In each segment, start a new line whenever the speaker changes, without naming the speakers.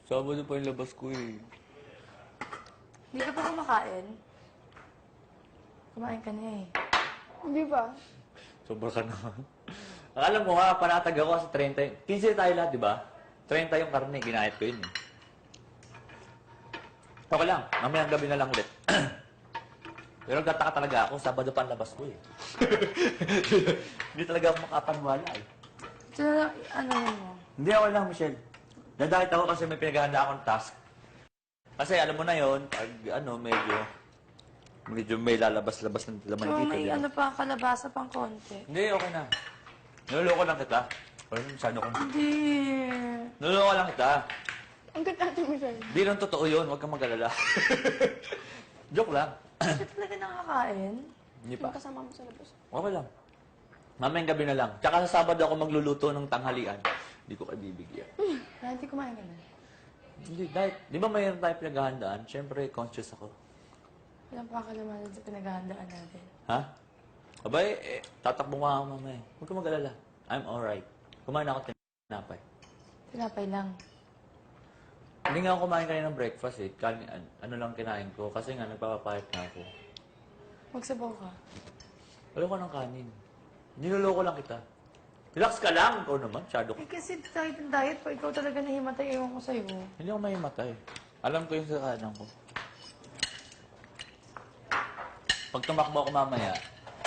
Sabado pa yung labas ko eh.
Hindi ka pa kumakain? Kumain ka na eh.
Hindi ba?
Sobra ka naman. Alam mo nga, panatag ako sa 30. 15 tayo lahat, di ba? 30 yung karne, ginahit ko yun eh. Okay lang, mamayang gabi na lang ulit. Pero nagtataka talaga ako, Sabado pa ang labas ko eh. Hindi talaga ako makapanwala eh.
So, ano mo?
Hindi ako lang, Michelle. Dadahit ako kasi may pinaghahanda akong task. Kasi alam mo na yon pag ano, medyo may lalabas-labas ng laman
So,
dito.
may
di ba?
ano pa, kalabasa pang konti.
Hindi, okay na. Niloloko lang kita. Or saan ako?
Hindi.
Niloloko lang kita.
Ang ganda Ate Michelle.
Hindi lang totoo yun, huwag kang mag-alala. Joke lang.
Hindi ka talaga nakakain?
Hindi pa.
Yung kasama mo sa labas.
Okay lang. Mamayang gabi na lang. Tsaka sa Sabado ako magluluto ng tanghalian. Hindi ko kayo bibigyan.
Kaya hindi kumain ka na.
Hindi, dahil, di ba mayroon tayo pinaghahandaan? Siyempre, conscious ako.
Walang pakalaman sa pinaghahandaan natin.
Ha? Abay, tatakbo nga ako mamaya. Huwag ka mag-alala. I'm alright. Kumain ako tinapay.
Tinapay lang.
Hindi nga ako kumain kanina ng breakfast eh. Ano lang kinain ko. Kasi nga, nagpapapayat na ako.
Magsabaw ka.
Wala ko ng kanin. Niloloko lang kita. Relax ka lang. Ikaw naman, shadow ka.
Eh kasi diet and diet pa, ikaw talaga nahimatay, ewan ko sa'yo.
Hindi ako mahimatay. Alam ko yung sa kanan ko. Pag tumakbo ako mamaya,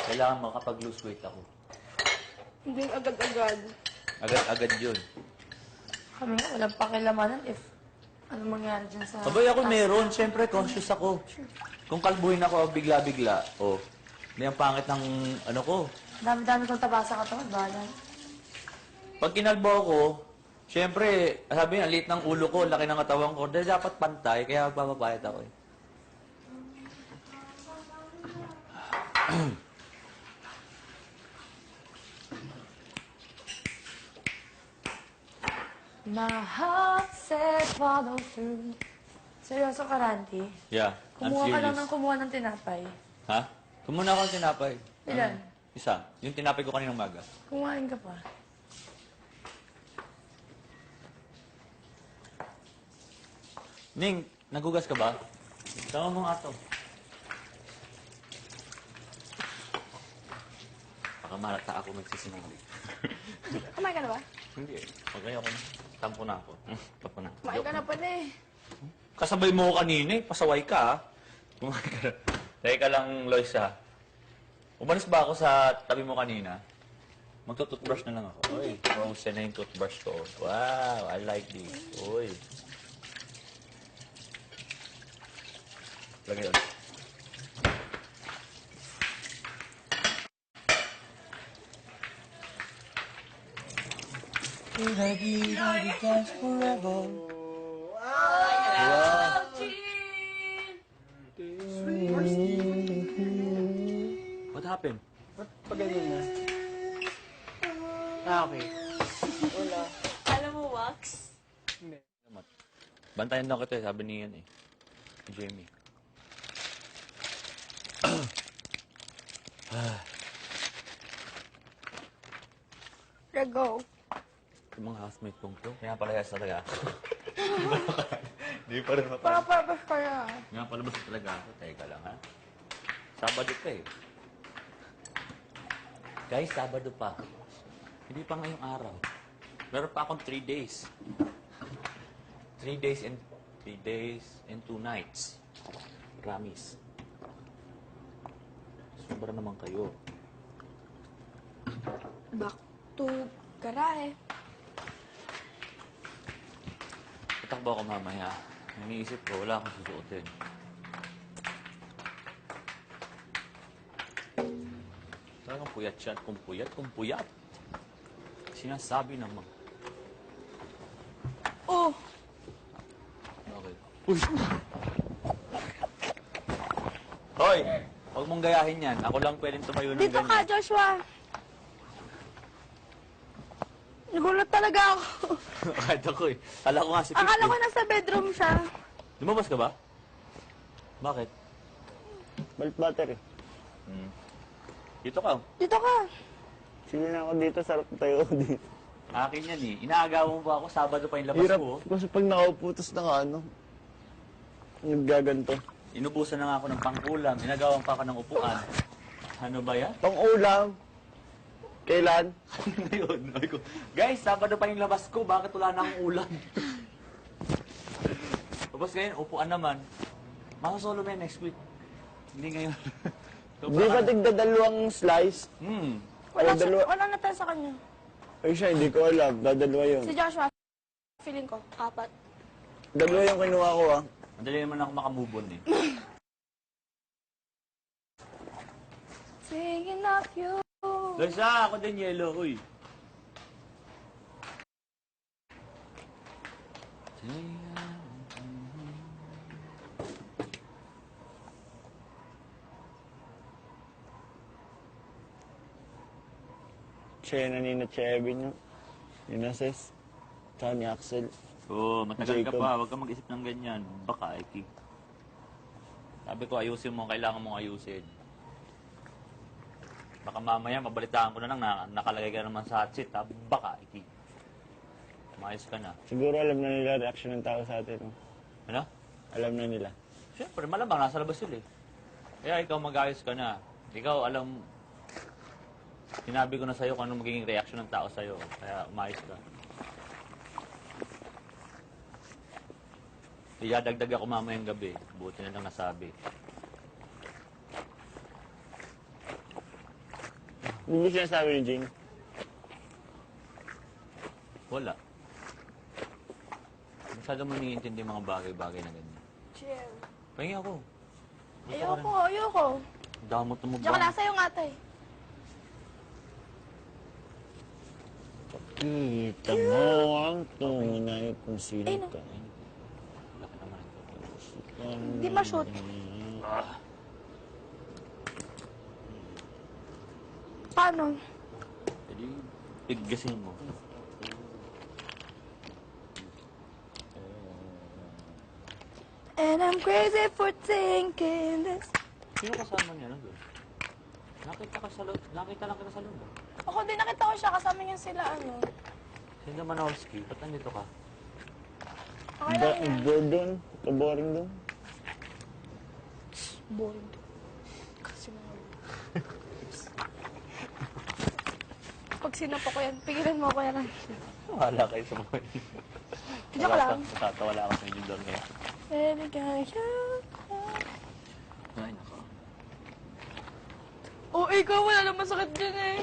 kailangan makapag-lose weight ako.
Hindi agad-agad.
Agad-agad yun.
Kami nga, walang pakilamanan if ano mangyari dyan sa...
Sabay ako meron. Siyempre, conscious ako. Kung kalbuhin ako bigla-bigla, hindi ang pangit ng ano ko.
Dami-dami kong tabasa ka to, bahala.
Pag kinalbo ako, siyempre, sabi nga, liit ng ulo ko, laki ng katawan ko, dahil dapat pantay, kaya magpapapayat ako eh.
My heart said follow through. Seryoso ka, Randy?
Yeah, I'm
Kumuha ka lang
serious.
ng kumuha ng tinapay.
Ha? Kumuna ako ng tinapay.
Ilan?
Isa. Yung tinapay ko kaninang maga.
Kumain ka pa.
Ning, nagugas ka ba? Sama mo nga to. Baka malata ako magsisinungaling.
Kumain ka na ba?
Hindi eh. Okay ako na. Tampo na ako. Tampo na.
Kumain ka na pala eh.
Kasabay mo ko kanina eh. Pasaway ka ah. Kumain ka na. Teka lang, Lois ah. Umalis ba ako sa tabi mo kanina? Magtututbrush na lang ako. Uy, frozen na yung toothbrush ko. Wow, I like this. Uy. Lagay ulit. Lagi dance forever. Wow. What happened?
Ba't pa ganyan na? Ah, okay. Wala.
Alam mo, wax?
Hindi.
Bantayan lang kita eh, sabi ni yan eh. Ni Jamie.
Go.
Yung mga housemate kong to, kaya palayas talaga ako. Hindi pa rin
Para purpose kaya.
Nga palabas talaga ako. Teka lang ha. Sabado ka eh. Guys, Sabado pa. Hindi pa ngayong araw. Meron pa akong 3 days. 3 days and 2 nights. Promise. Sobra naman kayo.
Back to garahe.
Tatakbo ako mamaya. Iniisip ko, wala akong susuotin. Talagang puyat siya. Kung puyat. Sinasabi naman.
Oh!
Okay. Uy! Hoy! Huwag mong gayahin yan. Ako lang pwedeng tumayo ng
Dito ka,
ganyan.
Joshua! Nagulat talaga ako.
Kahit ako eh. Kala ko nga si
Akala ko
Pete.
nasa bedroom siya.
Lumabas ka ba? Bakit?
Balik battery.
Dito ka.
Dito ka.
Sige na ako dito, sarap tayo dito.
Akin yan eh. Inaagawan mo pa ako, Sabado pa yung labas
Hirap.
ko.
Kasi pag nakauputos na ano, naggaganto.
Inubusan na nga ako ng pangkulam, inagawan pa ako ng upuan. Ano ba yan?
Pang-ulam. Kailan?
Ngayon, sabi ko, guys, Sabado pa yung labas ko, bakit wala na akong ulam? Tapos ngayon, upuan naman. Masasolo ba yan next week? Hindi ngayon. So,
Di ba tigdadalawang slice?
Wala,
Ay, dalawa.
wala na tayo sa kanya.
Ay siya, hindi ko alam. Dadalawa yun.
Si Joshua, feeling ko, 4.
Dalawa yung kinuha ko ah.
Madali naman ako makamove on eh.
Thinking of you.
Loisa, ako din yellow, uy.
Siya na Nina Chevin yung Inases. Tsaka ni Axel.
Oo, matagal ka
Jacob.
pa, huwag kang mag-isip ng ganyan. Baka, Eki. Sabi ko, ayusin mo, kailangan mong ayusin. Baka mamaya, mabalitaan ko na lang na nakalagay ka naman sa hot seat, ha? Baka, Eki. Maayos ka na.
Siguro alam na nila reaction ng tao sa atin. No?
Ano?
Alam na nila.
Siyempre, malamang, nasa labas sila eh. Kaya ikaw mag-ayos ka na. Ikaw, alam, sinabi ko na sa'yo kung ano magiging reaction ng tao sa'yo. Kaya umayos ka. Iyadagdag ako mamayang gabi. Buti na lang nasabi.
Hindi mo sinasabi ni Jing.
Wala. Masyado mo naiintindi mga bagay-bagay na ganyan.
Chill.
Pahingi ako.
Ayoko.
Damot mo
Diyan ka
ba?
lang sa'yo nga, tay.
Kita mo ang tunay kung sino
Ay, no.
ka.
Laki naman ito.
Hindi ma-shoot. Paano?
Pwede biggasin mo.
And I'm crazy for thinking this.
Sino kasama niya na doon? Nakita lang kita sa loob.
Ako din nakita ko siya, kasama niya sila, ano.
Sino Manowski? Ba't nandito ka?
Okay lang yan.
Gordon, kaboring doon.
Bored. Kasi mga... Pag sinapa ko yan, pigilan mo ako yan.
Wala kayo sa mga
Diyan ka lang.
Natatawa ako sa inyo doon ngayon.
Baby, kaya...
Ay, nako.
Oh, ikaw, wala naman sakit dyan eh.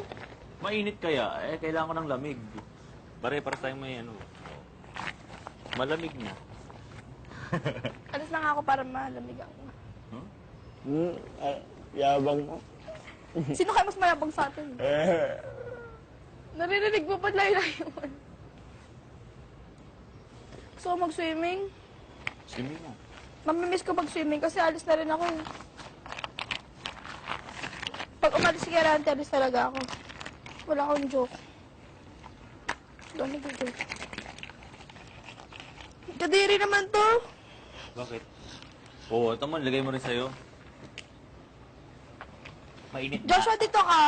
Mainit kaya? Eh, kailangan ko ng lamig. Pare-pare tayong may ano. Malamig na.
Alis na nga ako para malamig ako.
Yabang mo.
Sino kayo mas mayabang sa atin? Naririnig mo pa layo-layo mo. Gusto ko mag-swimming.
Swimming mo.
Mamimiss ko mag-swimming kasi alis na rin ako eh. Pag umalis si Gerante, alis talaga ako. Wala akong joke. Wala akong joke. Kadiri naman to.
Bakit? Oo, ito mo, lagay mo rin sa'yo. Mainit na.
Joshua, dito ka.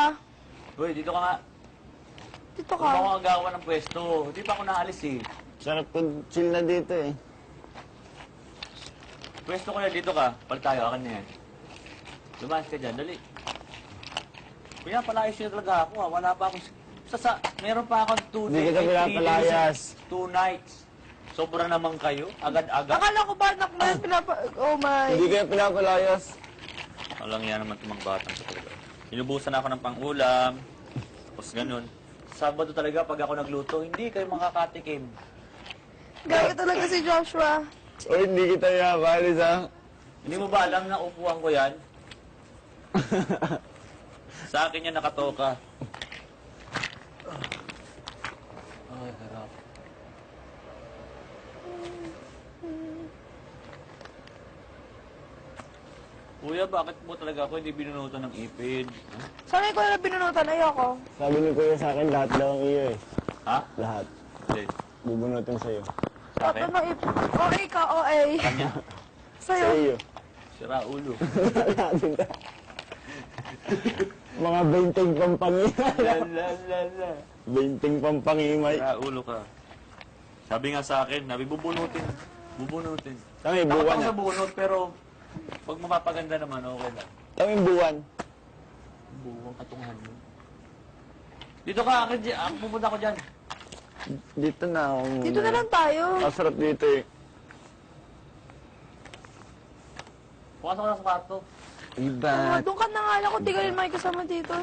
Uy, dito ka nga.
Dito
Kung ako
ka.
ang gawa ng pwesto, hindi pa ako naalis eh.
Sarap pag chill na dito eh.
Pwesto ko na dito ka. Palit tayo, akin na yan. Lumayas ka dyan, dali. Pinapalayas niya talaga ako ha. Wala pa akong... meron pa akong 2
Hindi
days.
kita pinapalayas.
2 nights. Sobra naman kayo. Agad-agad.
Akala ko ba anak mo yan Oh my.
Hindi kayo pinapalayas.
Walang yan naman itong mga batang ko talaga. Inubusan ako ng pang-ulam. Tapos ganun. Sabado talaga pag ako nagluto, hindi kayo makakatikim.
Gago talaga si Joshua.
O hindi kita yapalis ha.
Hindi mo ba alam na upuan ko yan? Sa akin yan nakatoka. Ay, harap. Kuya, bakit mo talaga ako hindi binunutan ng ipid? Ha?
Sanay ko na binunutan, ayoko.
Sabi ni Kuya sa akin, lahat daw ang iyo eh.
Ha?
Lahat.
Hindi.
Bubunutin sa'yo.
Sa akin?
Ano OA ka, OA.
Kanya.
Sa'yo.
Sa iyo.
Sira ulo.
Natin ka. Mga 20 pampangyan.
La la la la.
Binting pampangimay.
Kaya ulo ka. Sabi nga sa akin, nabi bubunutin. Bubunutin.
Kami
Takot
buwan
ako
na.
sa bunot, pero pag mapapaganda naman, okay lang.
Kami buwan.
Buwang katungan mo. Dito ka, akin, pupunta ko dyan.
Dito na ako muna.
Dito na lang tayo.
Masarap dito eh.
Pukas ako ng sapato.
Iba.
Doon ka na nga lang kung di ka rin makikasama dito.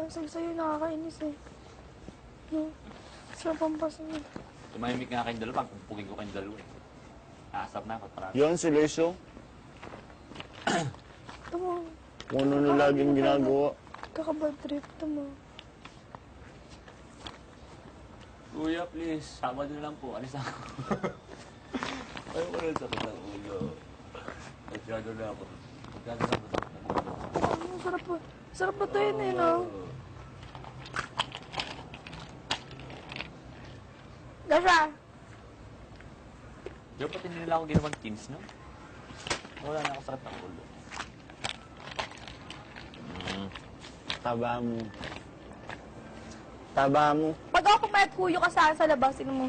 Sabi sa'yo, nakakainis eh. No? Sarap ang paso niya.
Tumahimik nga kayong dalawa, pagpupugin ko kayong dalawa. Aasap na ako, parang.
Yun si Luiso.
Ito mo.
Kung ano na laging ginagawa.
Kakabad trip. Ito mo.
Kuya, please, Sabado na lang po. Alis ako. Ayaw ko rin sa kitang ulo. Masyado na ako. Masyado na ako.
Sarap po. Sarap po ito yun eh, no? Dasha!
Di ba pati nila ako ginawang teams, no? Wala na ako sakit ng ulo.
Taba mo. Taba mo.
Pag ako pumayat kuyo ka sa labas, ino mo.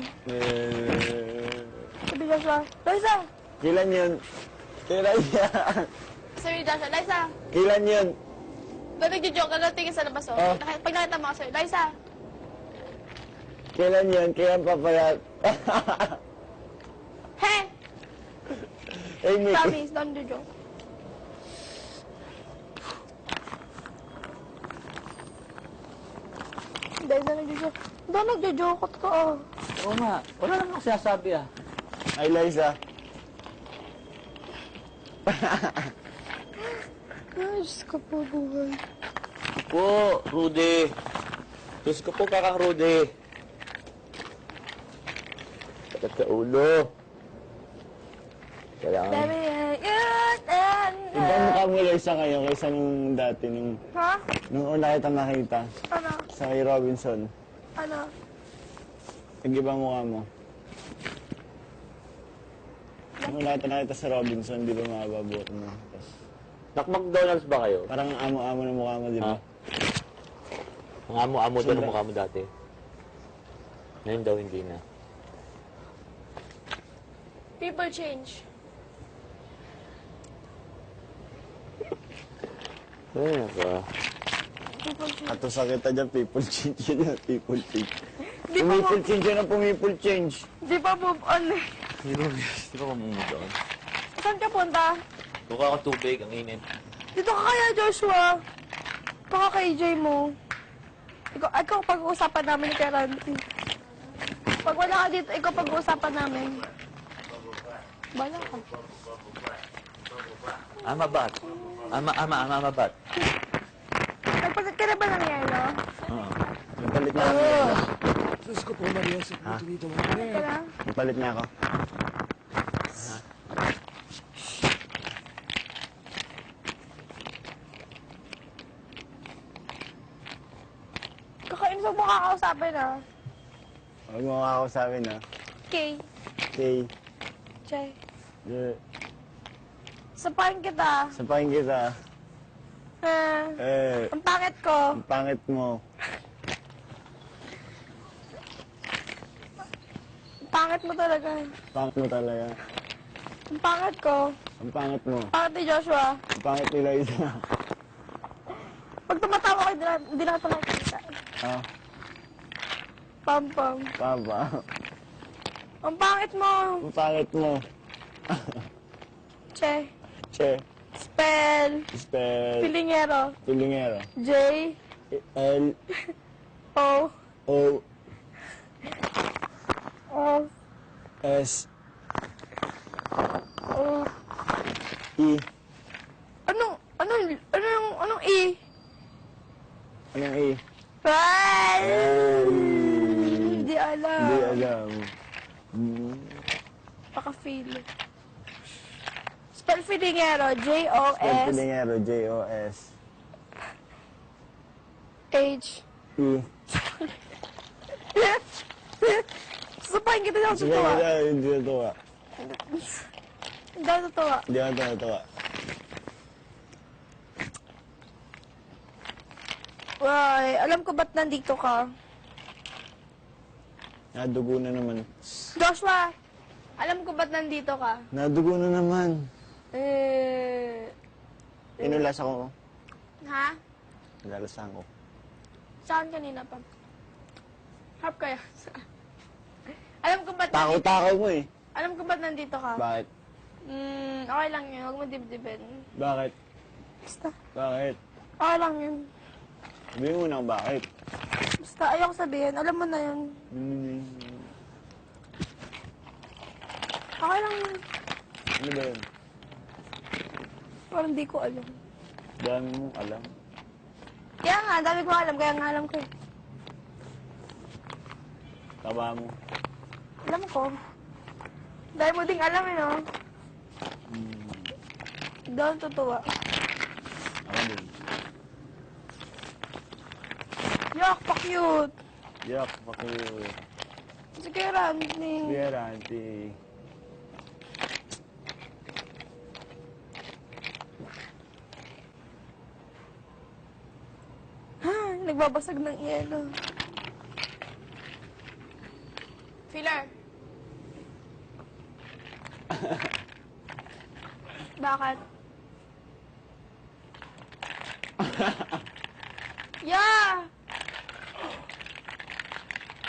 Sabi Dasha, Liza!
Kailan yun? Kailan yan?
Sabi Dasha, Liza!
Kailan yun?
Ba't nagjo-joke ka na tingin sa labas, oh?
Oh.
Pag nakita mo kasi, Liza!
Kailan yun? Kailan papayat?
He!
Hey, Mick.
Promise, don't do joke. Dahil na nagjo-joke. Doon nagjo-joke ka, oh.
Oo nga. Wala naman ako sinasabi, ah.
Ay, Liza.
Ay, Diyos ko po, buhay.
Po, Rudy. Diyos ko po, kakang Rudy. Sakit sa ulo. Kailangan.
Baby, yun,
Iba mukha mo, Liza, ngayon kaysa nung dati,
Ha?
nung una kita nakita
Ano?
sa kay Robinson.
Ano?
Nag-iba mukha mo. Nung una kita nakita sa Robinson, di ba mababuot mo? Tapos,
Nak-McDonald's ba kayo?
parang amo-amo ng mukha mo, di ba?
Ha? Ang amo-amo daw
Sobra.
ng mukha mo dati. Ngayon daw hindi na.
People change.
Ay, ba?
People change.
Katusa kita dyan, people change yun, people change.
Di pa
Pumipul change yun ang pumipul change.
Di pa move on eh.
Di ba mamumudoon?
Saan ka punta?
Buka ako tubig, ang init.
Dito ka kaya, Joshua. Baka kay Jay mo. Ikaw pag-uusapan namin kay Randy. Pag wala ka dito, ikaw pag-uusapan namin. Bala ka.
Amabat. Amabat.
Nagpalit ka na ba ng yelo?
Oo.
Napalit na ako.
Diyos ko po, Maria, sa puto dito.
Palit ka na?
Napalit na ako.
Kakainis mo kakausapin ah.
Huwag mo ako sa akin, ha?
Okay.
Okay.
Jay.
Yeah.
Sapain kita.
Sapain kita.
Ang pangit ko.
Ang pangit mo.
Ang pangit mo talaga.
Pangit mo talaga.
Ang pangit ko.
Ang pangit mo.
Pangit ni Joshua.
Ang pangit ni Liza.
Pag tumatawa ko, hindi na kita nakikita.
Ha?
Pam-pam.
Papa.
Ang pangit mo.
Ang pangit mo.
Che.
Che.
Spell.
Spell.
Pilingero.
Pilingero.
J.
L.
O.
O.
O.
S.
O.
E.
Anong E?
Anong E?
Ay!
Ay.
Hindi alam.
Hindi alam.
Paka-feel. Spell Filingero.
Spell
J-O-S.
Pilingero. J-O-S.
H.
E.
Sasapahin kita na
Sige,
tutuwa.
hindi natuwa.
Hindi ako tutuwa.
Hindi ako natuwa.
Why? Alam ko ba't nandito ka.
Nadugo na naman.
Joshua! Alam ko ba't nandito ka.
Nadugo na naman. Inulas ako.
Ha?
Nalalasang ko.
Saan kanina pa? Harap kaya? Alam ko ba't
Takaw-takaw mo eh.
Alam ko ba't nandito ka?
Bakit?
Okay lang yun. Huwag mo dibdibin.
Bakit?
Basta.
Bakit?
Okay lang yun.
Sabihin mo na kung bakit.
Basta ayoko sabihin. Alam mo na yun. Okay lang yun.
Ano ba yun?
Parang di ko alam.
Dami mong alam.
Kaya nga, dami ko alam. Kaya nga alam ko.
Taba mo.
Alam ko. Dahil mo ding alam eh, no? Hindi ako tutuwa.
Ako din.
Yak, pa-cute.
Yak, paku.
Sige, Randy.
Biera, auntie.
Ha, nagbabasag ng yelo. Filler. Bakit? Yeah!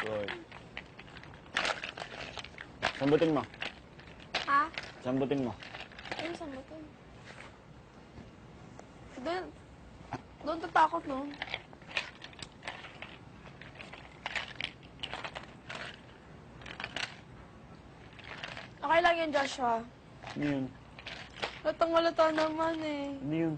Good. Sambutin mo.
Ha?
Sambutin mo.
Ayun, saan ba ito? Doon tatakot, no? Okay lang yun, Joshua.
Ano yun?
Latang-halata naman eh.
Ano yun?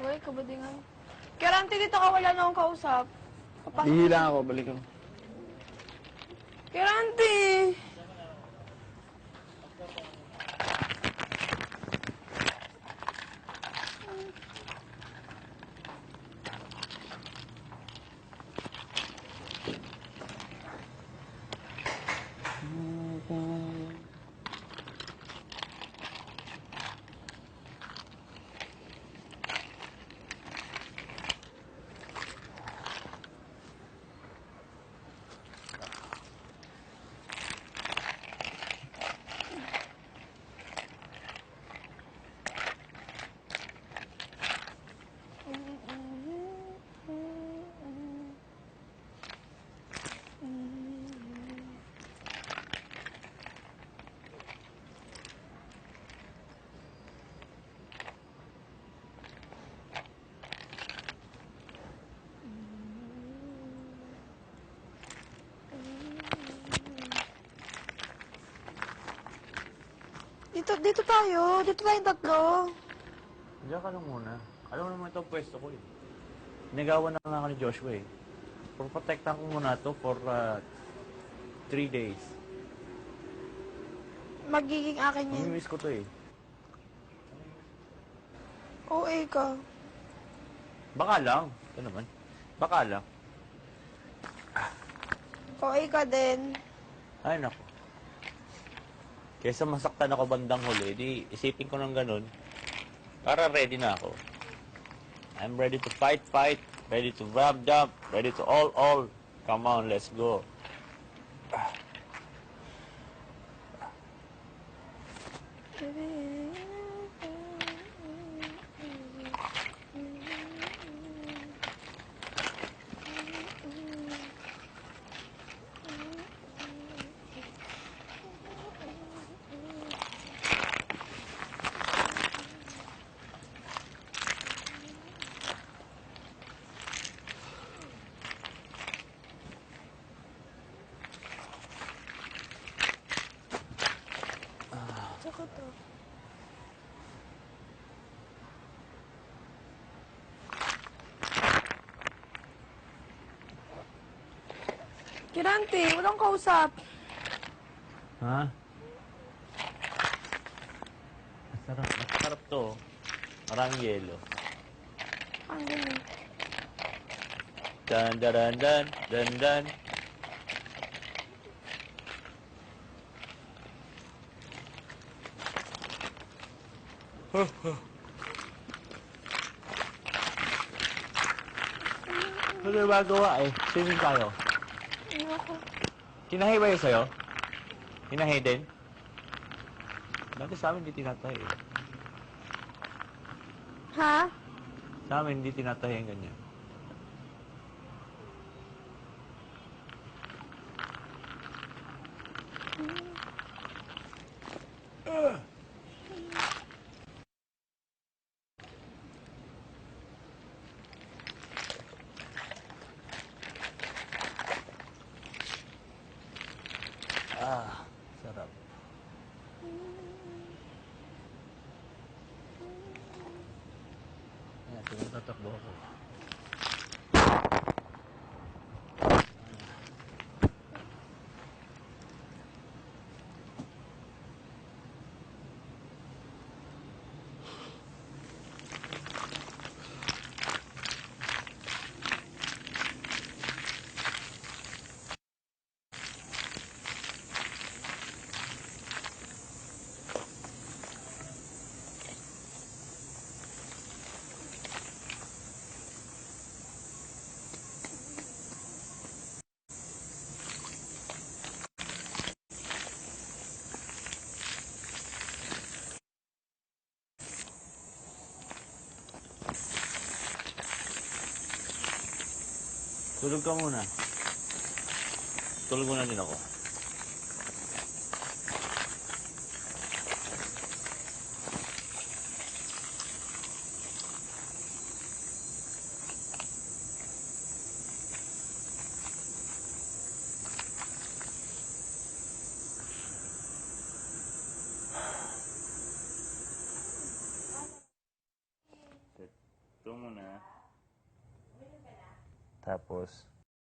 Uy, kabadingan. Kerante, dito ka, wala na akong kausap.
Hihi lang ako, balik ako.
Kerante! Dito tayo. Dito tayong tatlo.
Diyan ka lang muna. Alam mo naman ito ang pwesto ko eh. Nagawa na nga ako ni Joshua eh. Protektahan ko muna to for 3 days.
Magiging akin yan.
Mamimiss ko to eh.
OA ka.
Baka lang. Ito naman. Baka lang.
OA ka din.
Ay, naku. Kesa masaktan ako bandang huli, di isipin ko ng ganun. Para ready na ako. I'm ready to fight, ready to jump, ready to all. Come on, let's go.
Tsaka to. Kirante, walang kausap.
Ha? Masarap to. Maraming yelo.
Ang ganun.
Dan dan dan dan dan dan. Ano yung magawa eh? Swimming tayo.
Ayoko.
Hinahay ba yun sa'yo? Hinahay din? Dati sa amin hindi tinatahi eh.
Ha?
Sa amin hindi tinatahi ang ganyan. Ah, sarap. Ayan, tinatatakbo ako. Tulog ka muna. Tulog muna din ako. Ito muna. Tapos,